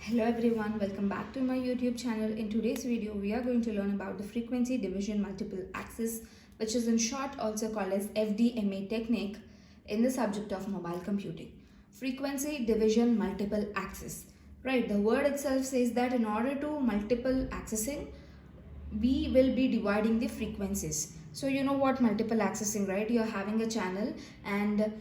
Hello everyone, welcome back to my YouTube channel. In today's video, we are going to learn about the frequency division multiple axis, which is in short also called as FDMA technique in the subject of mobile computing. Frequency division multiple axis. Right, the word itself says that in order to multiple accessing, we will be dividing the frequencies. So you know what multiple accessing, right? You're having a channel and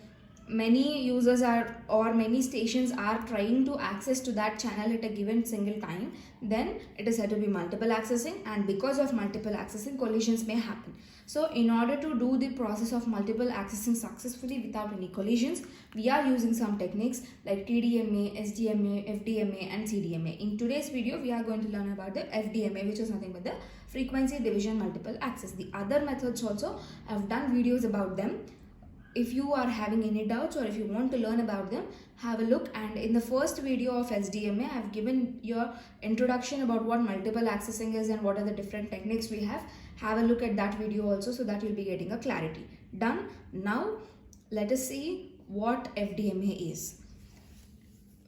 many users are or many stations are trying to access to that channel at a given single time. Then it is said to be multiple accessing, and because of multiple accessing, collisions may happen. So in order to do the process of multiple accessing successfully without any collisions, we are using some techniques like TDMA, SDMA, FDMA and CDMA. In today's video, we are going to learn about the FDMA, which is nothing but the frequency division multiple access. The other methods also, I have done videos about them. If you are having any doubts or if you want to learn about them, have a look. And in the first video of SDMA, I have given your introduction about what multiple accessing is and what are the different techniques we have. Have a look at that video also, so that you'll be getting a clarity. Done. Now let us see what FDMA is.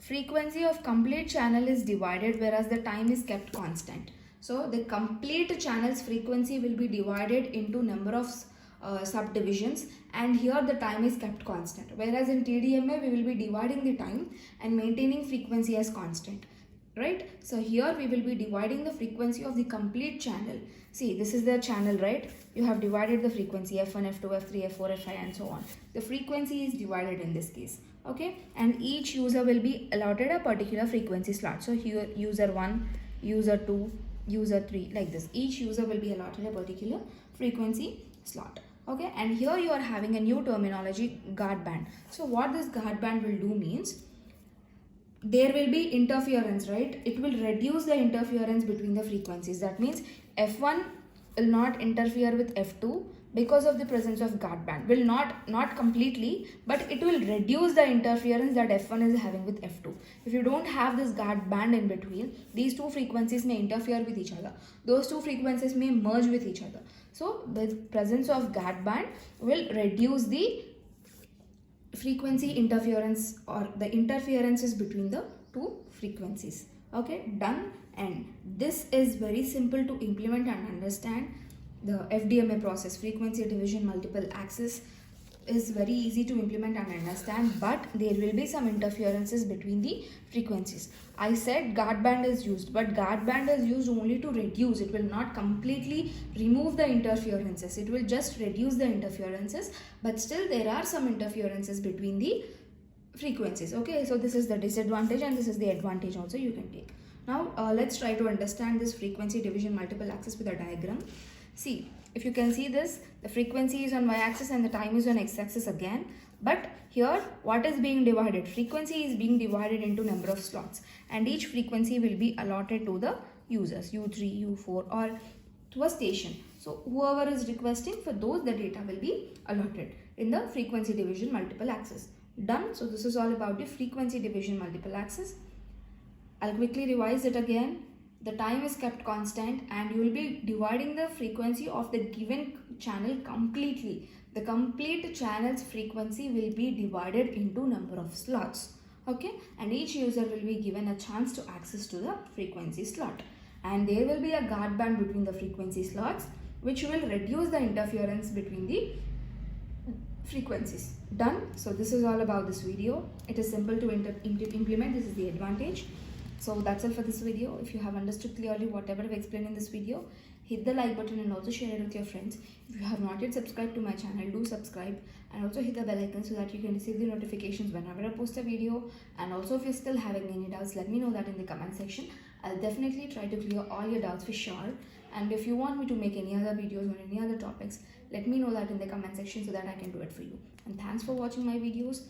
Frequency of complete channel is divided, whereas the time is kept constant. So the complete channel's frequency will be divided into number of subdivisions, and here the time is kept constant, whereas in TDMA we will be dividing the time and maintaining frequency as constant, right? So here we will be dividing the frequency of the complete channel. See, this is the channel, right? You have divided the frequency F1, F2, F3, F4, F5 and so on. The frequency is divided in this case, okay? And each user will be allotted a particular frequency slot. So here user 1, user 2, user 3, like this. Each user will be allotted a particular frequency slot. Okay, and here you are having a new terminology, guard band. So what this guard band will do means, there will be interference, right? It will reduce the interference between the frequencies. That means F1 will not interfere with F2 because of the presence of guard band. Will not completely, but it will reduce the interference that F1 is having with F2. If you don't have this guard band in between, these two frequencies may interfere with each other. Those two frequencies may merge with each other. So the presence of guard band will reduce the frequency interference or the interferences between the two frequencies. Okay, done. And this is very simple to implement and understand. The FDMA process, frequency division multiple access, is very easy to implement and understand, but there will be some interferences between the frequencies. I said guard band is used, but guard band is used only to reduce. It will not completely remove the interferences. It will just reduce the interferences, but still there are some interferences between the frequencies. Okay, so this is the disadvantage and this is the advantage also you can take. Now let's try to understand this frequency division multiple access with a diagram. See, if you can see this, the frequency is on y-axis and the time is on x-axis again. But here, what is being divided? Frequency is being divided into number of slots, and each frequency will be allotted to the users, U3, U4 or to a station. So whoever is requesting, for those the data will be allotted in the frequency division multiple access. Done. So this is all about the frequency division multiple access. I'll quickly revise it again. The time is kept constant and you will be dividing the frequency of the given channel completely. The complete channel's frequency will be divided into number of slots. Okay, and each user will be given a chance to access to the frequency slot. And there will be a guard band between the frequency slots, which will reduce the interference between the frequencies. Done. So this is all about this video. It is simple to implement. This is the advantage. So that's all for this video. If you have understood clearly whatever I've explained in this video, hit the like button and also share it with your friends. If you have not yet subscribed to my channel, do subscribe and also hit the bell icon so that you can receive the notifications whenever I post a video. And also, if you're still having any doubts, let me know that in the comment section. I'll definitely try to clear all your doubts for sure. And if you want me to make any other videos on any other topics, let me know that in the comment section so that I can do it for you. And thanks for watching my videos.